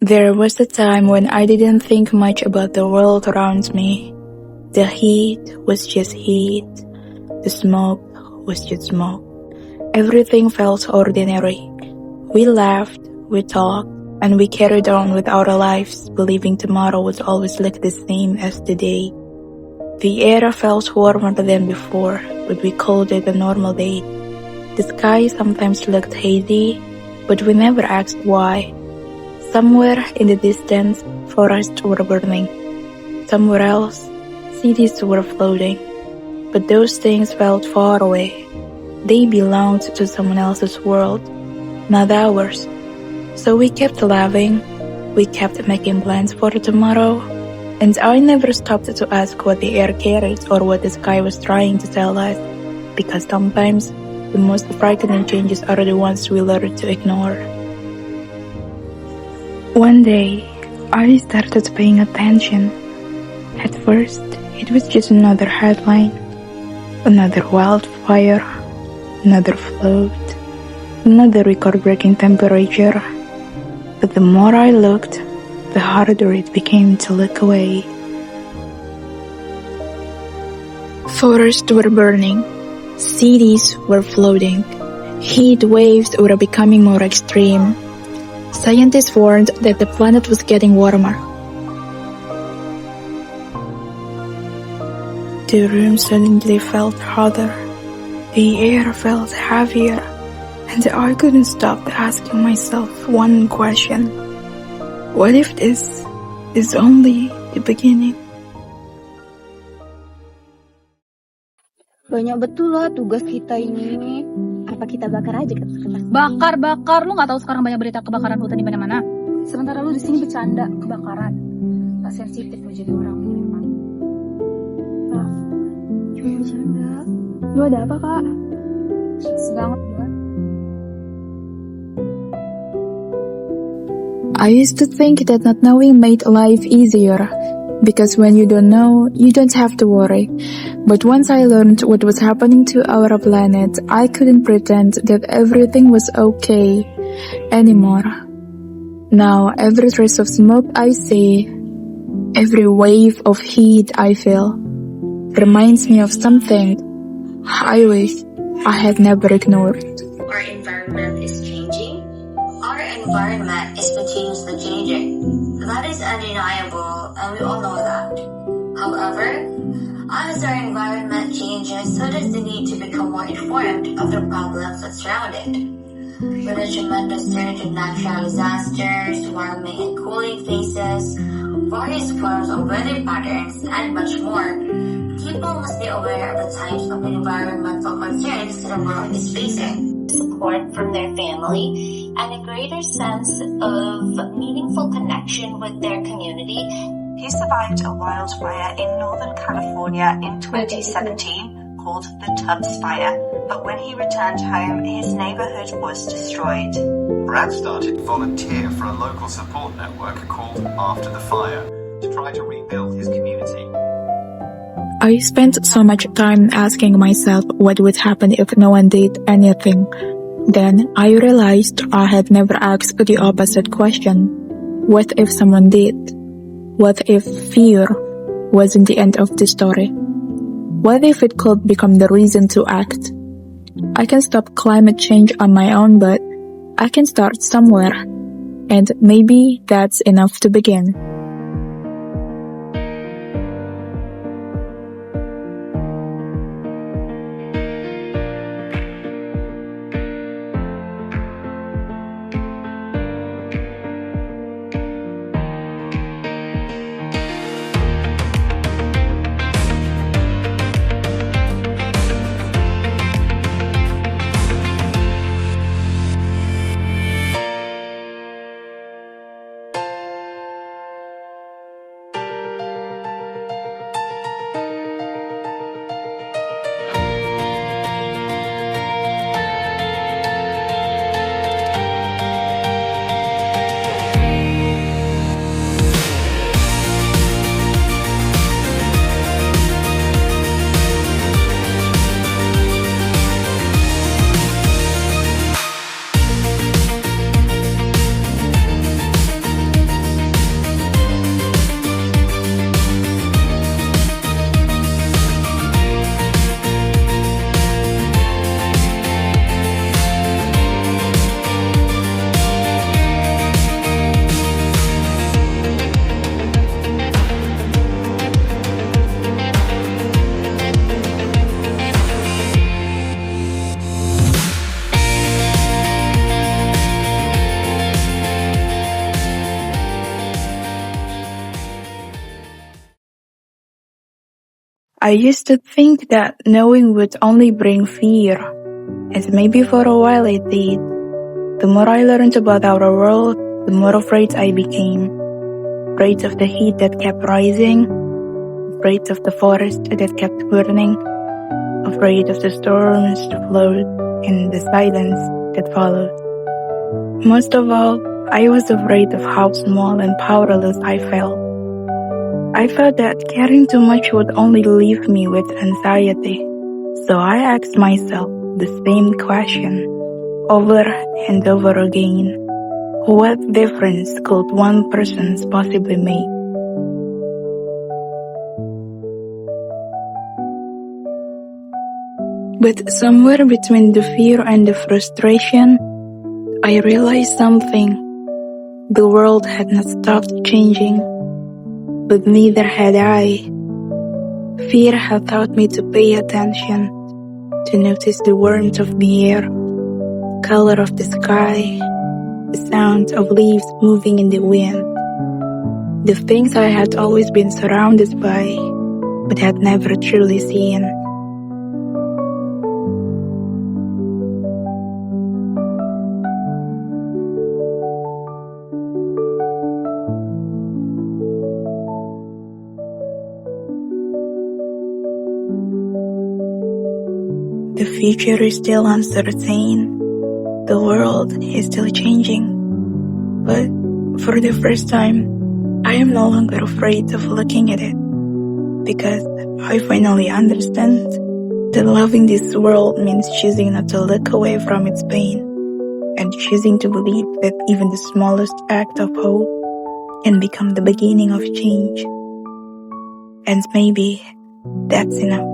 There was a time when I didn't think much about the world around me. The heat was just heat. The smoke was just smoke. Everything felt ordinary. We laughed, we talked, and we carried on with our lives, believing tomorrow would always look the same as today. The air felt warmer than before, but we called it a normal day. The sky sometimes looked hazy, but we never asked why. Somewhere in the distance, forests were burning. Somewhere else, cities were floating. But those things felt far away. They belonged to someone else's world, not ours. So we kept laughing, we kept making plans for tomorrow, and I never stopped to ask what the air carried or what the sky was trying to tell us, because sometimes the most frightening changes are the ones we learn to ignore. One day, I started paying attention. At first, it was just another headline, another wildfire, another flood, another record-breaking temperature. But the more I looked, the harder it became to look away. Forests were burning, cities were flooding, heat waves were becoming more extreme. Scientists warned that the planet was getting warmer. The room suddenly felt hotter, the air felt heavier, and I couldn't stop asking myself one question. What if this is only the beginning? Banyak betul lah tugas kita ini. Apa kita bakar aja kertas? Bakar. Lu nggak tahu sekarang banyak berita kebakaran hutan di mana-mana. Sementara lu di sini bercanda kebakaran. Tak sensitif lu jadi orang memang. Kak, cuma bercanda. Lu ada apa, Kak? Banget juga. I used to think that not knowing made life easier, because when you don't know, you don't have to worry. But once I learned what was happening to our planet, I couldn't pretend that everything was okay anymore. Now, every trace of smoke I see, every wave of heat I feel, reminds me of something I wish I had never ignored. Our environment is changing. Our environment is continuously changing. That is undeniable, and we all know that. However, as our environment changes, so does the need to become more informed of the problems that surround it. With a tremendous surge of natural disasters, warming and cooling phases, various forms of weather patterns, and much more, people must be aware of the types of environmental concerns the world is facing. Support from their family and a greater sense of meaningful connection with their community. He survived a wildfire in Northern California in 2017 called the Tubbs Fire, but when he returned home, his neighborhood was destroyed. Brad started to volunteer for a local support network called After the Fire to try to rebuild his community. I spent so much time asking myself what would happen if no one did anything. Then I realized I had never asked the opposite question. What if someone did? What if fear wasn't the end of the story? What if it could become the reason to act? I can stop climate change on my own, but I can start somewhere. And maybe that's enough to begin. I used to think that knowing would only bring fear, and maybe for a while it did. The more I learned about our world, the more afraid I became. Afraid of the heat that kept rising, afraid of the forest that kept burning, afraid of the storms, the flood, and the silence that followed. Most of all, I was afraid of how small and powerless I felt. I felt that caring too much would only leave me with anxiety. So I asked myself the same question over and over again. What difference could one person possibly make? But somewhere between the fear and the frustration, I realized something. The world had not stopped changing, but neither had I. Fear had taught me to pay attention, to notice the warmth of the air, color of the sky, the sound of leaves moving in the wind, the things I had always been surrounded by, but had never truly seen. The future is still uncertain. The world is still changing. But for the first time, I am no longer afraid of looking at it. Because I finally understand that loving this world means choosing not to look away from its pain, and choosing to believe that even the smallest act of hope can become the beginning of change. And maybe that's enough.